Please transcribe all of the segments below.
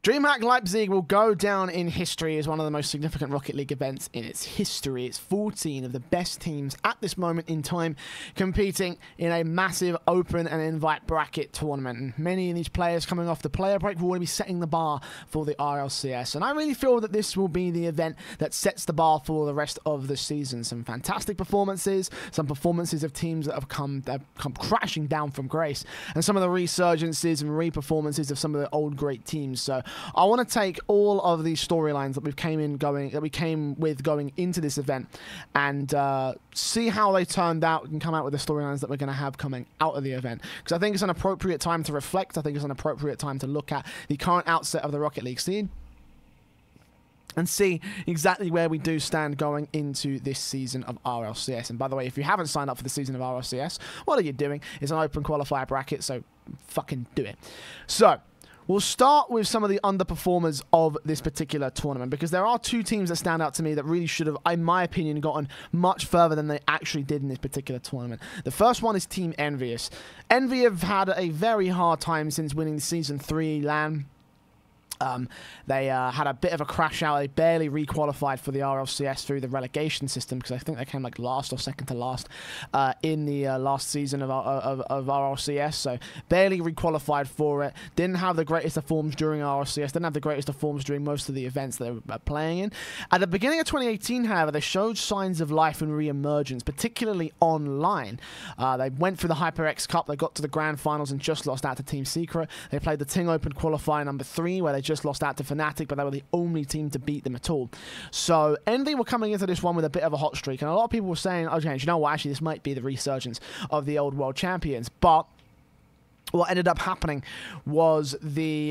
Dreamhack Leipzig will go down in history as one of the most significant Rocket League events in its history. It's 14 of the best teams at this moment in time competing in a massive open and invite bracket tournament. And many of these players coming off the player break will be setting the bar for the RLCS. And I really feel that this will be the event that sets the bar for the rest of the season. Some fantastic performances, some performances of teams that have come crashing down from grace, and some of the resurgences and re-performances of some of the old great teams. So I want to take all of these storylines that we came with going into this event and see how they turned out and come out with the storylines that we're going to have coming out of the event. Because I think it's an appropriate time to reflect. I think it's an appropriate time to look at the current outset of the Rocket League scene and see exactly where we do stand going into this season of RLCS. And by the way, if you haven't signed up for the season of RLCS, what are you doing? It's an open qualifier bracket, so fucking do it. So we'll start with some of the underperformers of this particular tournament, because there are two teams that stand out to me that really should have, in my opinion, gotten much further than they actually did in this particular tournament. The first one is Team Envious. Envy have had a very hard time since winning the Season 3 LAN. They had a bit of a crash out. They barely requalified for the RLCS through the relegation system, because I think they came like last or second to last in the last season of RLCS. So barely requalified for it. Didn't have the greatest of forms during RLCS. Didn't have the greatest of forms during most of the events they were playing in. At the beginning of 2018, however, they showed signs of life and re-emergence, particularly online. They went through the HyperX Cup. They got to the grand finals and just lost out to Team Secret. They played the Ting Open qualifier number 3, where they just lost out to Fnatic, but they were the only team to beat them at all. So Envy were coming into this one with a bit of a hot streak, and a lot of people were saying, okay, you know what, actually this might be the resurgence of the old world champions. But what ended up happening was they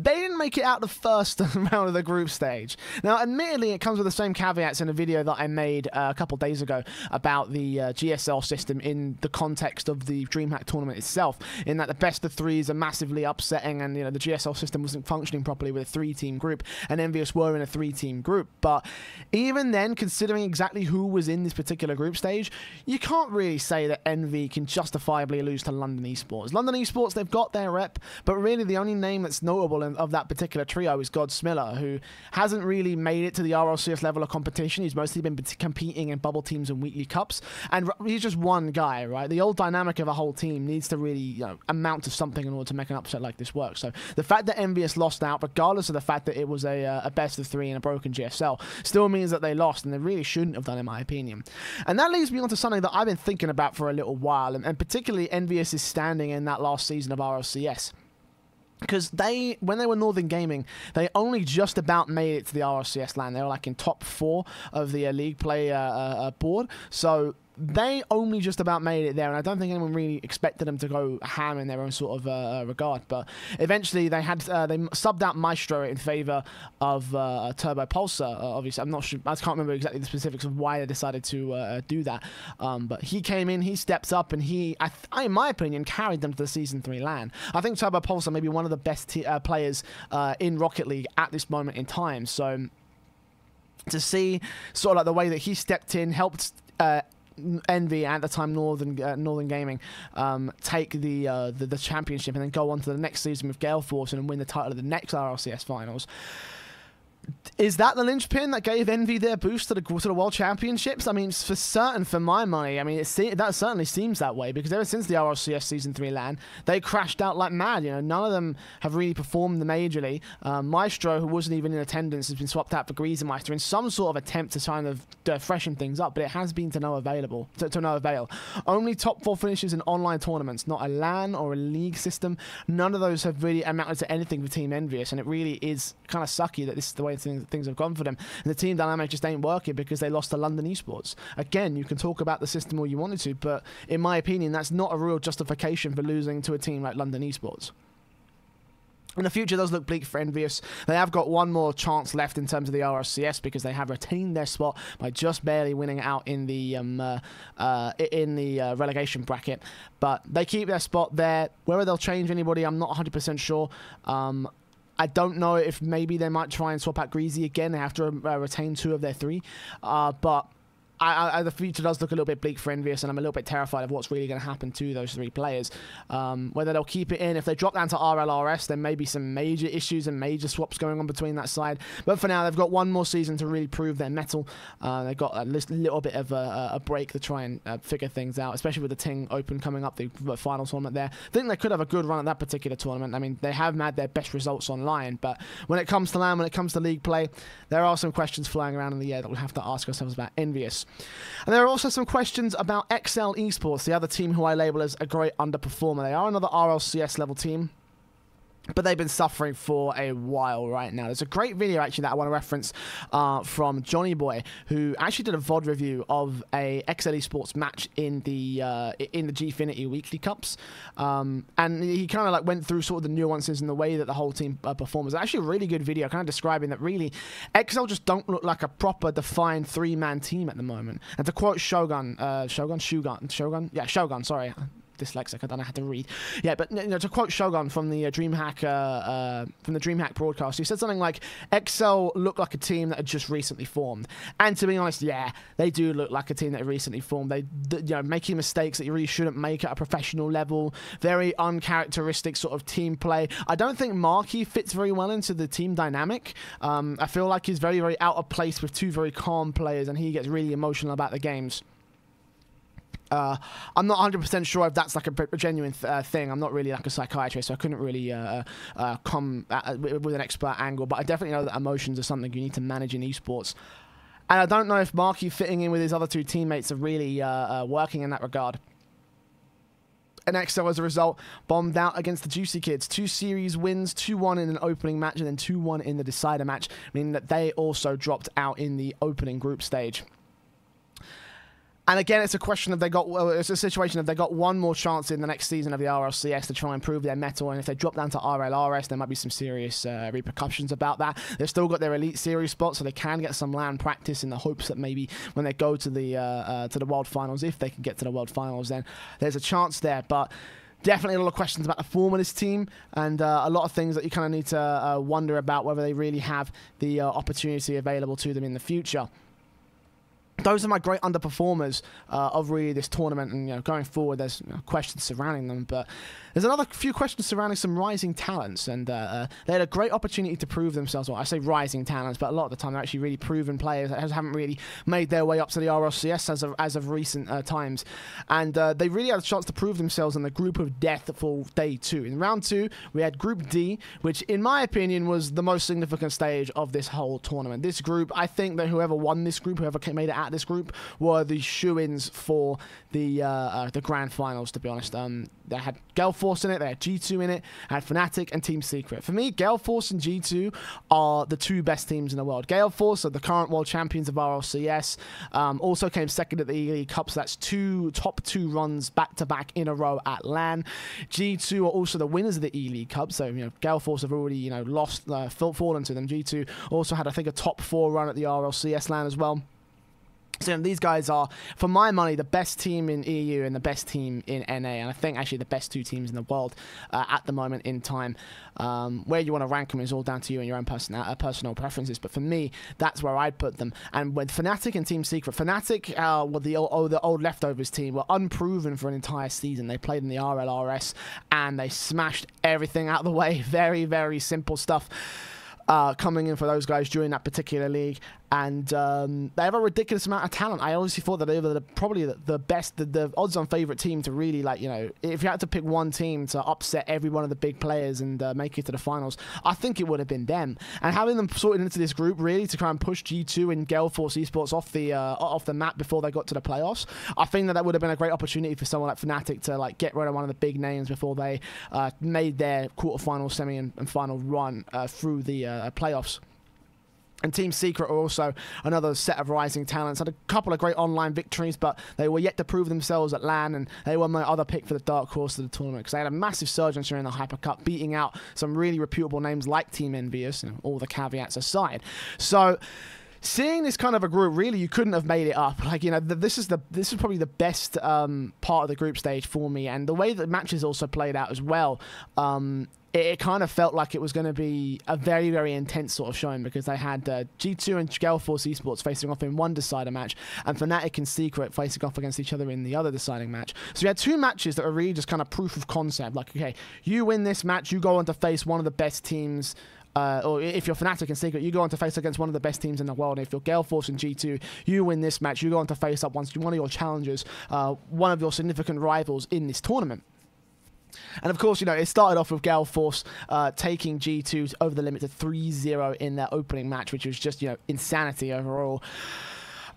didn't make it out the first round of the group stage. Now, admittedly, it comes with the same caveats in a video that I made a couple days ago about the GSL system in the context of the Dreamhack tournament itself, in that the best of threes are massively upsetting, and the GSL system wasn't functioning properly with a 3-team group, and Envious were in a 3-team group. But even then, considering exactly who was in this particular group stage, you can't really say that Envy can justifiably lose to London Esports. London Esports, they've got their rep, but really the only name that's notable of that particular trio is God Smiller, who hasn't really made it to the RLCS level of competition. He's mostly been competing in bubble teams and weekly cups, and he's just one guy, right? The old dynamic of a whole team needs to really amount to something in order to make an upset like this work. So the fact that Envious lost out, regardless of the fact that it was a best of 3 and a broken GSL, still means that they lost, and they really shouldn't have done, in my opinion. And that leads me on to something that I've been thinking about for a little while, and particularly Envious is standing in that last season of RLCS. Because when they were Northern Gaming, they only just about made it to the RLCS LAN. They were like in top 4 of the league play board. So they only just about made it there, and I don't think anyone really expected them to go ham in their own sort of regard. But eventually, they subbed out Maestro in favor of Turbo Pulsar. Obviously, I'm not sure. I can't remember exactly the specifics of why they decided to do that. But he came in, he stepped up, and he, in my opinion, carried them to the Season 3 LAN. I think Turbo Pulsar may be one of the best players in Rocket League at this moment in time. So to see sort of like the way that he stepped in, helped Envy, at the time Northern Gaming, take the championship and then go on to the next season with Gale Force and win the title of the next RLCS finals. Is that the linchpin that gave Envy their boost to the World Championships? I mean, for certain, for my money, I mean, that certainly seems that way, because ever since the RLCS Season 3 LAN, they crashed out like mad. None of them have really performed majorly. Maestro, who wasn't even in attendance, has been swapped out for Greasemeister in some sort of attempt to kind of freshen things up, but it has been to no avail. Only top 4 finishes in online tournaments, not a LAN or a league system. None of those have really amounted to anything for Team Envious, and it really is kind of sucky that this is the way things have gone for them, and the team dynamic just ain't working because they lost to London Esports. Again, you can talk about the system all you wanted to, but in my opinion, that's not a real justification for losing to a team like London Esports. And the future does look bleak for Envious. They have got one more chance left in terms of the RLCS, because they have retained their spot by just barely winning out in the relegation bracket. But they keep their spot there. Whether they'll change anybody, I'm not 100% sure. I don't know if maybe they might try and swap out Greasy again. They have to retain 2 of their 3. But the future does look a little bit bleak for Envious, and I'm a little bit terrified of what's really going to happen to those 3 players. Whether they'll keep it in. If they drop down to RLRS, there may be some major issues and major swaps going on between that side. But for now, they've got one more season to really prove their mettle. They've got a little bit of a break to try and figure things out, especially with the Ting Open coming up, the final tournament there. I think they could have a good run at that particular tournament. I mean, they have had their best results online, but when it comes to LAN, when it comes to league play, there are some questions flying around in the air that we'll have to ask ourselves about Envious. And there are also some questions about XL Esports, the other team who I label as a great underperformer. They are another RLCS level team, but they've been suffering for a while right now. There's a great video, actually, that I want to reference from Johnny Boy, who actually did a VOD review of a XL Esports match in the Gfinity Weekly Cups. And he kind of like went through sort of the nuances and the way that the whole team performs. It's actually a really good video, kind of describing that really XL just don't look like a proper defined 3-man team at the moment. And to quote Shogun, sorry. Dyslexic, I don't know how to read. Yeah, but to quote Shogun from the Dreamhack broadcast, he said something like, XL look like a team that had just recently formed. And to be honest, yeah, they do look like a team that recently formed. They making mistakes that you really shouldn't make at a professional level. Very uncharacteristic sort of team play. I don't think Marky fits very well into the team dynamic. I feel like he's very, very out of place with 2 very calm players, and he gets really emotional about the games. I'm not 100% sure if that's like a genuine thing. I'm not really like a psychiatrist, so I couldn't really come with an expert angle, but I definitely know that emotions are something you need to manage in esports. And I don't know if Marky fitting in with his other 2 teammates are really working in that regard. And XL, as a result, bombed out against the Juicy Kids. 2 series wins, 2-1 in an opening match, and then 2-1 in the decider match, meaning that they also dropped out in the opening group stage. And again, it's a question of it's a situation of they got one more chance in the next season of the RLCS to try and prove their mettle, and if they drop down to RLRS, there might be some serious repercussions about that. They've still got their elite series spot, so they can get some LAN practice in the hopes that maybe when they go to the World Finals, if they can get to the World Finals, then there's a chance there. But definitely a lot of questions about the form of this team, and a lot of things that you kind of need to wonder about whether they really have the opportunity available to them in the future. Those are my great underperformers of really this tournament, and going forward, there's questions surrounding them. But there's another few questions surrounding some rising talents, and they had a great opportunity to prove themselves. Well, I say rising talents, but a lot of the time they're actually really proven players that haven't really made their way up to the RLCS as of recent times. And they really had a chance to prove themselves in the group of death for day 2. In round 2, we had Group D, which in my opinion was the most significant stage of this whole tournament. This group, I think that whoever won this group, whoever made it out this group, were the shoo-ins for the grand finals, to be honest. They had Gale Force in it, they had G2 in it, had Fnatic and Team Secret. For me, Gale Force and G2 are the 2 best teams in the world. Gale Force are the current world champions of RLCS, also came second at the ELEAUGE Cup, so that's top two runs back-to-back in a row at LAN. G2 are also the winners of the ELEAGUE Cup, so Gale Force have already lost, fallen to them. G2 also had, I think, a top 4 run at the RLCS LAN as well. So these guys are, for my money, the best team in EU and the best team in NA, and I think actually the best 2 teams in the world at the moment in time. Where you want to rank them is all down to you and your own personal preferences, but for me, that's where I'd put them. And with Fnatic and Team Secret, Fnatic, well, the old leftovers team, were unproven for an entire season. They played in the RLRS, and they smashed everything out of the way. Very, very simple stuff coming in for those guys during that particular league. And they have a ridiculous amount of talent. I honestly thought that they were probably the best, the odds-on favorite team to really, if you had to pick one team to upset every one of the big players and make it to the finals, I think it would have been them. And having them sorted into this group, really, to try and push G2 and Gale Force Esports off the map before they got to the playoffs, I think that would have been a great opportunity for someone like Fnatic to get rid of one of the big names before they made their quarterfinal, semi, and final run through the playoffs. And Team Secret are also another set of rising talents. Had a couple of great online victories, but they were yet to prove themselves at LAN, and they were my other pick for the dark horse of the tournament, because they had a massive surge during the Hyper Cup, beating out some really reputable names like Team Envious, all the caveats aside. So seeing this kind of a group, really, you couldn't have made it up. Like, you know, this is probably the best part of the group stage for me, and the way that matches also played out as well. It kind of felt like it was going to be a very, very intense sort of showing, because they had G2 and Galeforce Esports facing off in one decider match, and Fnatic and Secret facing off against each other in the other deciding match. So you had two matches that were really just kind of proof of concept. Like, okay, you win this match, you go on to face one of the best teams. Or if you're Fnatic and Secret, you go on to face against one of the best teams in the world. And if you're Galeforce and G2, you win this match, you go on to face up one of your challengers, one of your significant rivals in this tournament. And of course, you know, it started off with Galeforce taking G2 over the limit to 3-0 in their opening match, which was just, you know, insanity overall.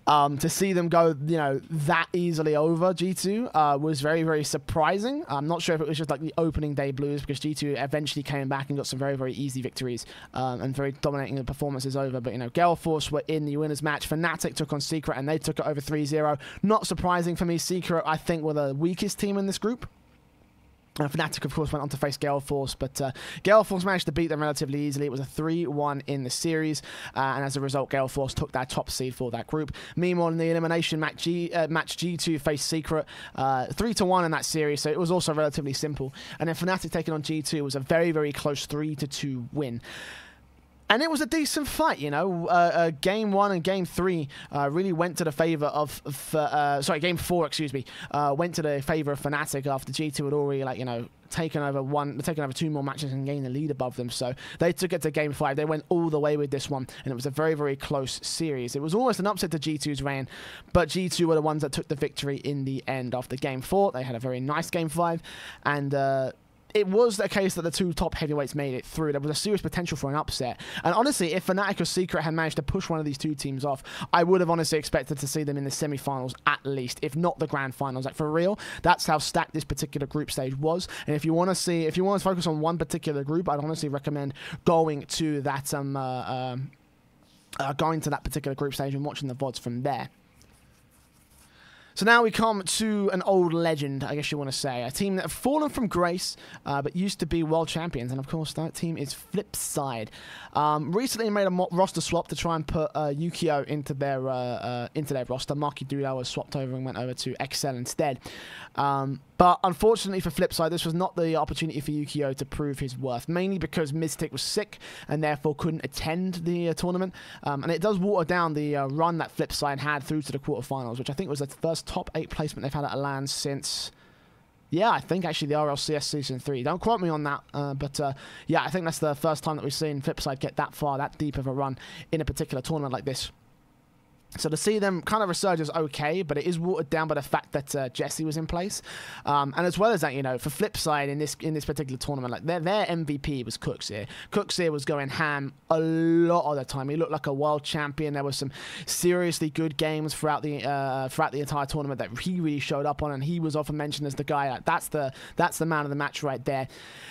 To see them go, you know, that easily over G2 was very, very surprising. I'm not sure if it was just like the opening day blues, because G2 eventually came back and got some very, very easy victories and very dominating the performances over. But, you know, Galeforce were in the winners match. Fnatic took on Secret and they took it over 3-0. Not surprising for me. Secret, I think, were the weakest team in this group. Fnatic, of course, went on to face Galeforce, but Galeforce managed to beat them relatively easily. It was a 3-1 in the series, and as a result, Galeforce took that top seed for that group. Meanwhile, in the elimination match, G2 faced Secret 3-1 in that series, so it was also relatively simple. And then Fnatic taking on G2 was a very, very close 3-2 win. And it was a decent fight, you know. Game 1 and Game 3 really went to the favor of, sorry, Game 4, excuse me, went to the favor of Fnatic after G2 had already, like, you know, taken over 2 more matches and gained the lead above them. So they took it to Game 5. They went all the way with this one, and it was a very, very close series. It was almost an upset to G2's reign, but G2 were the ones that took the victory in the end. After Game 4, they had a very nice Game 5, and it was the case that the two top heavyweights made it through. There was a serious potential for an upset. And honestly, if Fnatic or Secret had managed to push one of these two teams off, I would have honestly expected to see them in the semi-finals at least, if not the grand finals. Like, for real, that's how stacked this particular group stage was. And if you want to focus on one particular group, I'd honestly recommend going to that particular group stage and watching the VODs from there. So now we come to an old legend, I guess you want to say. A team that have fallen from grace, but used to be world champions. And of course, that team is Flipside. Recently made a roster swap to try and put Yukio into their roster. Marky Doodle was swapped over and went over to Excel instead. But unfortunately for Flipside, this was not the opportunity for Yukio to prove his worth, mainly because Mystic was sick and therefore couldn't attend the tournament. And it does water down the run that Flipside had through to the quarterfinals, which I think was the first top 8 placement they've had at a LAN since, yeah, I think actually the RLCS Season 3. Don't quote me on that, but yeah, I think that's the first time that we've seen Flipside get that far, that deep of a run in a particular tournament like this. So to see them kind of resurge is okay, but it is watered down by the fact that Jesse was in place, and as well as that, you know, for Flipside in this particular tournament, like their MVP was Cookseer. Cookseer was going ham a lot of the time. He looked like a world champion. There was some seriously good games throughout the entire tournament that he really showed up on, and he was often mentioned as the guy. Like, that's the man of the match right there.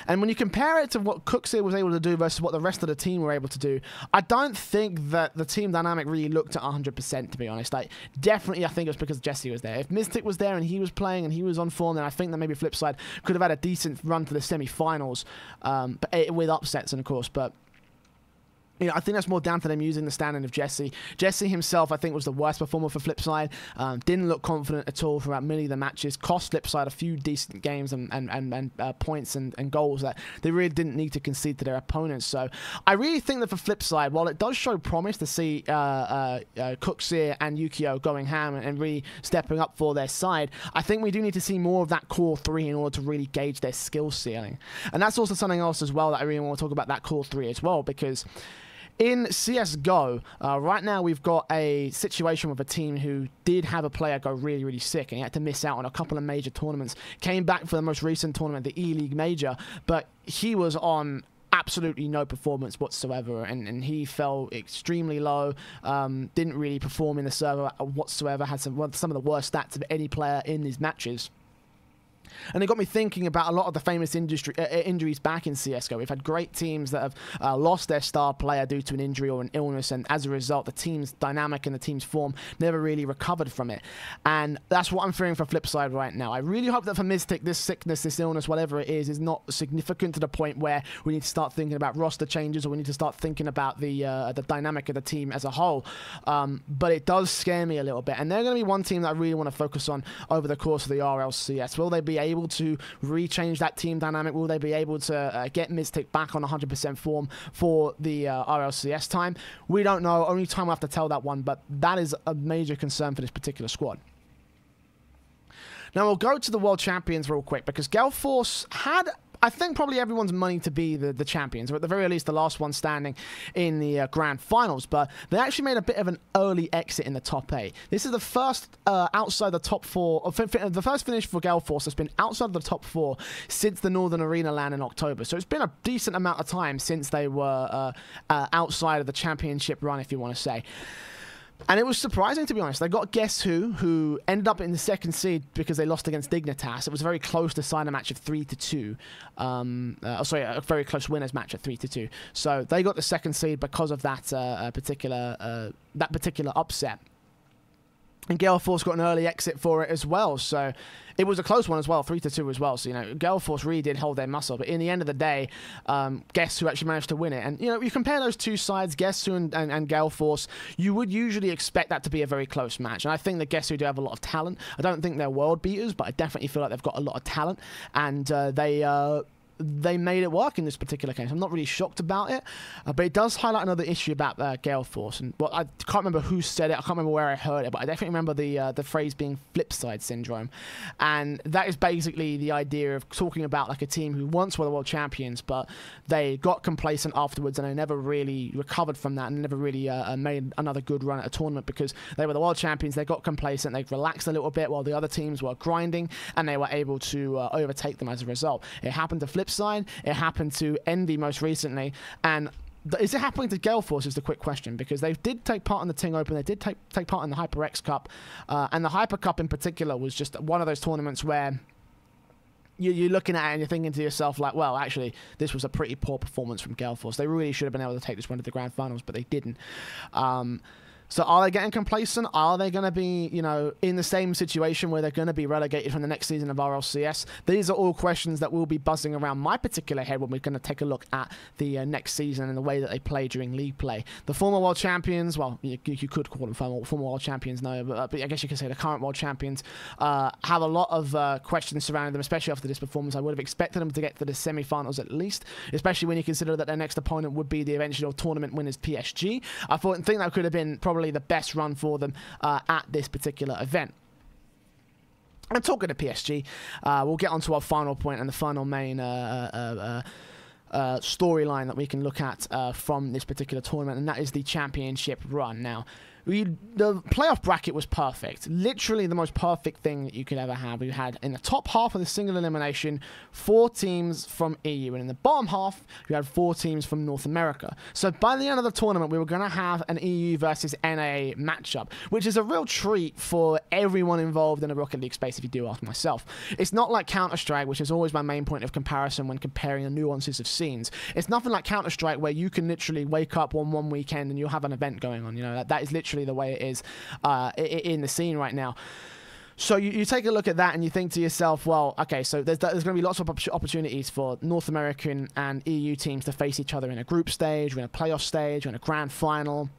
And when you compare it to what Cookseer was able to do versus what the rest of the team were able to do, I don't think that the team dynamic really looked at 100%. To be honest, like, definitely I think it was because Jesse was there. If Mystic was there and he was playing and he was on form, then I think that maybe Flipside could have had a decent run to the semi-finals, with upsets, and of course, but you know, I think that's more down to them using the standing of Jesse. Jesse himself, I think, was the worst performer for Flipside. Didn't look confident at all throughout many of the matches. Cost Flipside a few decent games and points and goals that they really didn't need to concede to their opponents. So I really think that for Flipside, while it does show promise to see Cookseer and Yukio going ham and really stepping up for their side, I think we do need to see more of that core 3 in order to really gauge their skill ceiling. And that's also something else as well that I really want to talk about, that core 3 as well, because in CSGO, right now we've got a situation with a team who did have a player go really, really sick, and he had to miss out on a couple of major tournaments. Came back for the most recent tournament, the ELEAUGE Major, but he was on absolutely no performance whatsoever, and he fell extremely low, didn't really perform in the server whatsoever, had some of the worst stats of any player in these matches. And it got me thinking about a lot of the famous injuries back in CSGO. We've had great teams that have lost their star player due to an injury or an illness, and as a result, the team's dynamic and the team's form never really recovered from it. And that's what I'm fearing for Flipside right now. I really hope that for Mystic, this sickness, this illness, whatever it is not significant to the point where we need to start thinking about roster changes, or we need to start thinking about the dynamic of the team as a whole. But it does scare me a little bit. And they're going to be one team that I really want to focus on over the course of the RLCS. Will they be able to rechange that team dynamic? Will they be able to get Mystic back on 100% form for the RLCS time? We don't know. Only time will have to tell that one, but that is a major concern for this particular squad. Now we'll go to the World Champions real quick, because Gale Force had, I think, probably everyone's money to be the champions, or at the very least the last one standing in the grand finals, but they actually made a bit of an early exit in the top 8. This is the first outside the top 4, the first finish for Gale Force has been outside of the top 4 since the Northern Arena LAN in October, so it's been a decent amount of time since they were outside of the championship run, if you want to say. And it was surprising, to be honest. They got Guess who ended up in the second seed because they lost against Dignitas. It was very close to sign a match of 3-2. Sorry, a very close winners match at 3-2. So they got the second seed because of that particular upset. And Gale Force got an early exit for it as well. So it was a close one as well, 3-2 as well. So, you know, Gale Force really did hold their muscle. But in the end of the day, Guess Who actually managed to win it. And, you know, you compare those two sides, Guess Who and Gale Force, you would usually expect that to be a very close match. And I think that Guess Who do have a lot of talent. I don't think they're world beaters, but I definitely feel like they've got a lot of talent. And they made it work in this particular case. I'm not really shocked about it, but it does highlight another issue about Gale Force. And I can't remember who said it, I can't remember where I heard it, but I definitely remember the phrase being Flipside syndrome. And that is basically the idea of talking about like a team who once were the world champions, but they got complacent afterwards and they never really recovered from that and never really made another good run at a tournament because they were the world champions. They got complacent, they relaxed a little bit while the other teams were grinding, and they were able to overtake them as a result. It happened to Flipside, it happened to Envy most recently, and is it happening to Gale Force is the quick question, because they did take part in the Ting Open, they did take part in the HyperX Cup, and the Hyper Cup in particular was just one of those tournaments where you're looking at it and you're thinking to yourself like, well, actually, this was a pretty poor performance from Gale Force. They really should have been able to take this one to the grand finals, but they didn't. So are they getting complacent? Are they going to be, you know, in the same situation where they're going to be relegated from the next season of RLCS? These are all questions that will be buzzing around my particular head when we're going to take a look at the next season and the way that they play during league play. The former world champions, well, you could call them former world champions, no, but I guess you could say the current world champions have a lot of questions surrounding them, especially after this performance. I would have expected them to get to the semi-finals at least, especially when you consider that their next opponent would be the eventual tournament winners PSG. I think that could have been probably the best run for them at this particular event. And talking to PSG, we'll get on to our final point and the final main storyline that we can look at from this particular tournament, and that is the championship run. Now, the playoff bracket was perfect. Literally the most perfect thing that you could ever have. We had in the top half of the single elimination 4 teams from EU, and in the bottom half you had 4 teams from North America. So by the end of the tournament we were going to have an EU versus NA matchup, which is a real treat for everyone involved in the Rocket League space, if you do ask myself. It's not like Counter-Strike, which is always my main point of comparison when comparing the nuances of scenes. It's nothing like Counter-Strike where you can literally wake up on one weekend and you'll have an event going on. You know, that is literally the way it is in the scene right now. So you take a look at that and you think to yourself, well, okay, so there's going to be lots of opportunities for North American and EU teams to face each other in a group stage, or in a playoff stage, or in a grand final.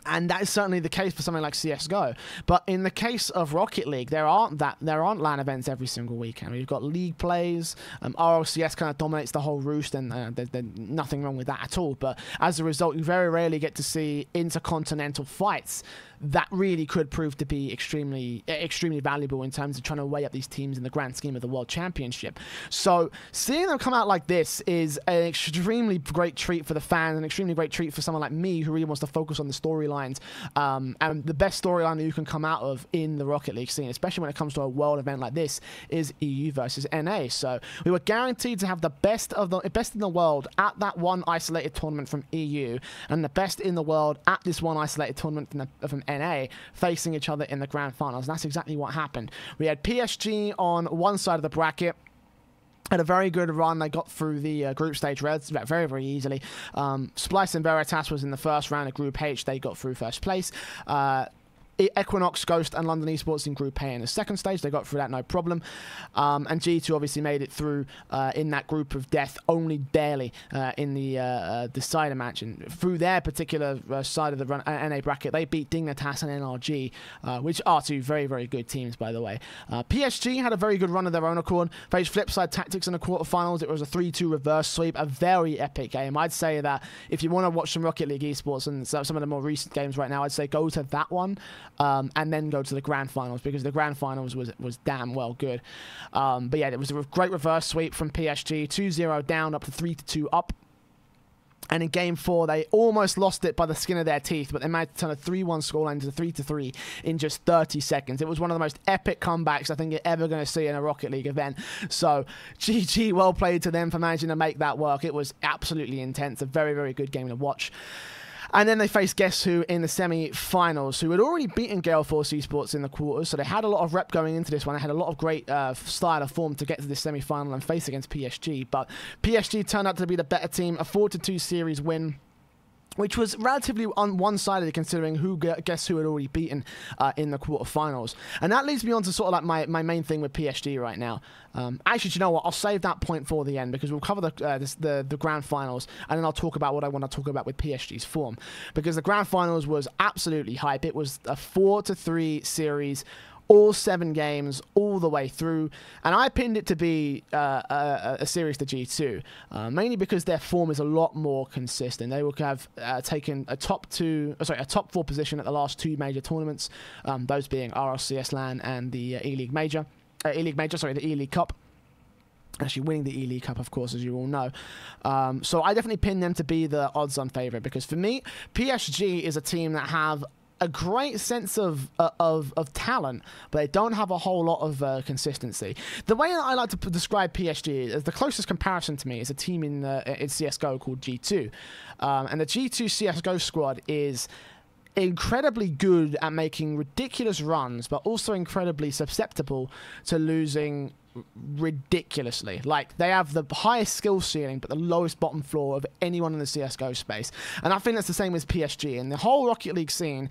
And that is certainly the case for something like CSGO. But in the case of Rocket League, there aren't LAN events every single weekend. We've got league plays. RLCS kind of dominates the whole roost, and there's nothing wrong with that at all. But as a result, you very rarely get to see intercontinental fights that really could prove to be extremely valuable in terms of trying to weigh up these teams in the grand scheme of the World Championship. So seeing them come out like this is an extremely great treat for the fans, an extremely great treat for someone like me who really wants to focus on the storyline mind. And the best storyline that you can come out of in the Rocket League scene, especially when it comes to a world event like this, is EU versus NA. So we were guaranteed to have the best in the world at that one isolated tournament from EU, and the best in the world at this one isolated tournament from NA facing each other in the grand finals. And that's exactly what happened. We had PSG on one side of the bracket. Had a very good run. They got through the group stage very, very easily. Splice and Veritas was in the first round of Group H. They got through first place. Equinox, Ghost, and London Esports in Group A in the second stage. They got through that no problem. And G2 obviously made it through in that group of death only barely in the decider match. And through their particular side of the NA bracket, they beat Dignitas and NRG, which are two very, very good teams, by the way. PSG had a very good run of their own accord. Faced Flipside Tactics in the quarterfinals. It was a 3-2 reverse sweep, a very epic game. I'd say that if you want to watch some Rocket League esports and some of the more recent games right now, I'd say go to that one. And then go to the grand finals, because the grand finals was damn well good. But yeah, it was a great reverse sweep from PSG, 2-0 down up to 3-2 up. And in Game 4, they almost lost it by the skin of their teeth, but they managed to turn a 3-1 scoreline into 3-3 in just 30 seconds. It was one of the most epic comebacks I think you're ever going to see in a Rocket League event. So, GG, well played to them for managing to make that work. It was absolutely intense, a very, very good game to watch. And then they faced Guess Who in the semi-finals, who had already beaten Gale Force Esports in the quarters, so they had a lot of rep going into this one. They had a lot of great style of form to get to this semi-final and face against PSG. But PSG turned out to be the better team, a 4-2 series win, which was relatively on one-sided considering Guess Who had already beaten in the quarterfinals. And that leads me on to sort of like my main thing with PSG right now. Actually, do you know what? I'll save that point for the end, because we'll cover the grand finals, and then I'll talk about what I want to talk about with PSG's form. Because the grand finals was absolutely hype. It was a 4-3 series, all 7 games, all the way through. And I pinned it to be a series to G2, mainly because their form is a lot more consistent. They will have taken a top 4 position at the last 2 major tournaments, those being RLCS LAN and the E-League Major. The E-League Cup. Actually winning the E-League Cup, of course, as you all know. So I definitely pinned them to be the odds-on favourite, because for me, PSG is a team that have a great sense of talent, but they don't have a whole lot of consistency. The way that I like to describe PSG is the closest comparison to me is a team in CSGO called G2. And the G2 CSGO squad is incredibly good at making ridiculous runs, but also incredibly susceptible to losing ridiculously. Like, they have the highest skill ceiling but the lowest bottom floor of anyone in the CSGO space. And I think that's the same with PSG. And the whole Rocket League scene,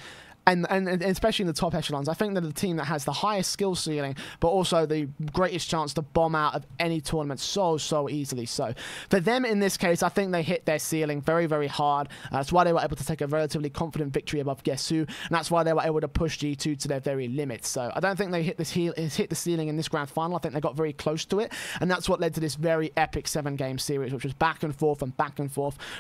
and especially in the top echelons, I think they're the team that has the highest skill ceiling, but also the greatest chance to bomb out of any tournament so easily. So for them in this case, I think they hit their ceiling very, very hard. That's why they were able to take a relatively confident victory above Guess Who, and that's why they were able to push G2 to their very limits. So I don't think they hit the ceiling in this grand final. I think they got very close to it, and that's what led to this very epic 7-game series, which was back and forth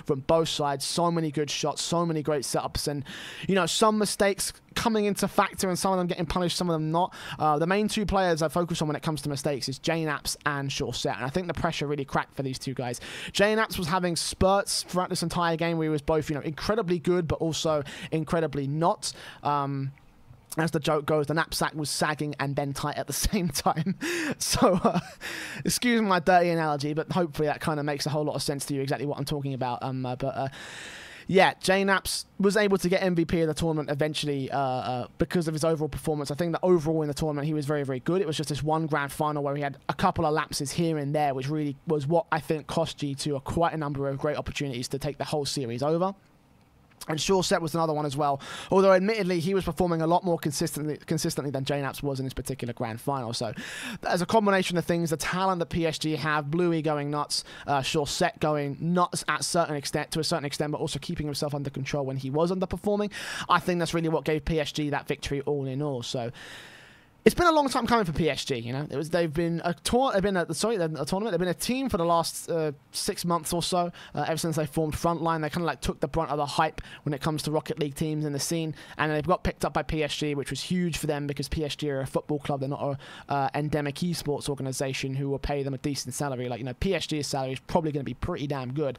from both sides. So many good shots, so many great setups, and you know, some mistakes coming into factor and some of them getting punished, some of them not. The main 2 players I focus on when it comes to mistakes is JNaps and Shorset, and I think the pressure really cracked for these 2 guys. JNaps was having spurts throughout this entire game where he was both, you know, incredibly good but also incredibly not. As the joke goes, the knapsack was sagging and then tight at the same time. So, excuse my dirty analogy, but hopefully that kind of makes a whole lot of sense to you, exactly what I'm talking about. Yeah, JNaps was able to get MVP of the tournament eventually because of his overall performance. I think that overall in the tournament he was very, very good. It was just this one grand final where he had a couple of lapses here and there, which really was what I think cost G2 quite a number of great opportunities to take the whole series over. And Shorset was another one as well, although admittedly he was performing a lot more consistently than JNaps was in this particular grand final. So as a combination of things, the talent that PSG have, Bluey going nuts, Shorset going nuts to a certain extent, but also keeping himself under control when he was underperforming, I think that's really what gave PSG that victory all in all. So It's been a long time coming for PSG. You know, they've been a tournament. They've been a team for the last 6 months or so. Ever since they formed Frontline, they kind of like took the brunt of the hype when it comes to Rocket League teams in the scene, and they've got picked up by PSG, which was huge for them because PSG are a football club. They're not a endemic esports organization who will pay them a decent salary. Like, you know, PSG's salary is probably going to be pretty damn good.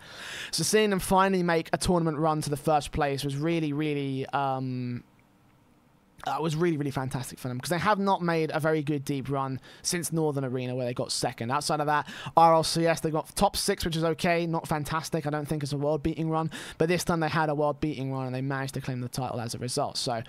So seeing them finally make a tournament run to the first place was really, really. Was really, really fantastic for them because they have not made a very good deep run since Northern Arena where they got second. Outside of that, RLCS, they got top 6, which is okay, not fantastic. I don't think it's a world-beating run, but this time they had a world-beating run and they managed to claim the title as a result. So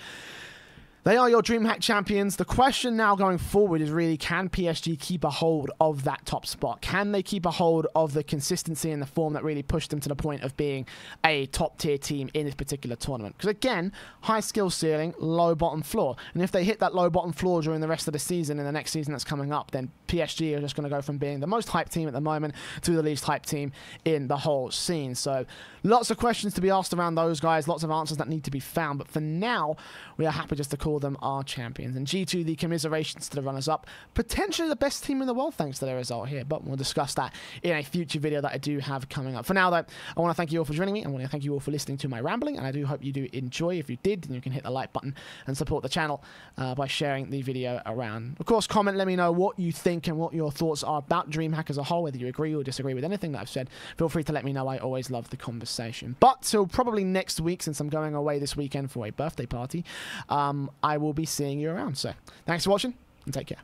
they are your DreamHack champions. The question now going forward is really, can PSG keep a hold of that top spot? Can they keep a hold of the consistency and the form that really pushed them to the point of being a top-tier team in this particular tournament? Because again, high skill ceiling, low bottom floor. And if they hit that low bottom floor during the rest of the season, in the next season that's coming up, then PSG are just going to go from being the most hyped team at the moment to the least hyped team in the whole scene. So lots of questions to be asked around those guys, lots of answers that need to be found. But for now, we are happy just to call them our champions. And G2, the commiserations to the runners-up. Potentially the best team in the world thanks to their result here, but we'll discuss that in a future video that I do have coming up. For now, though, I want to thank you all for joining me. I want to thank you all for listening to my rambling, and I do hope you do enjoy. If you did, then you can hit the like button and support the channel by sharing the video around. Of course, comment, let me know what you think and what your thoughts are about DreamHack as a whole, whether you agree or disagree with anything that I've said. Feel free to let me know. I always love the conversation. But till probably next week, since I'm going away this weekend for a birthday party, I will be seeing you around. So thanks for watching and take care.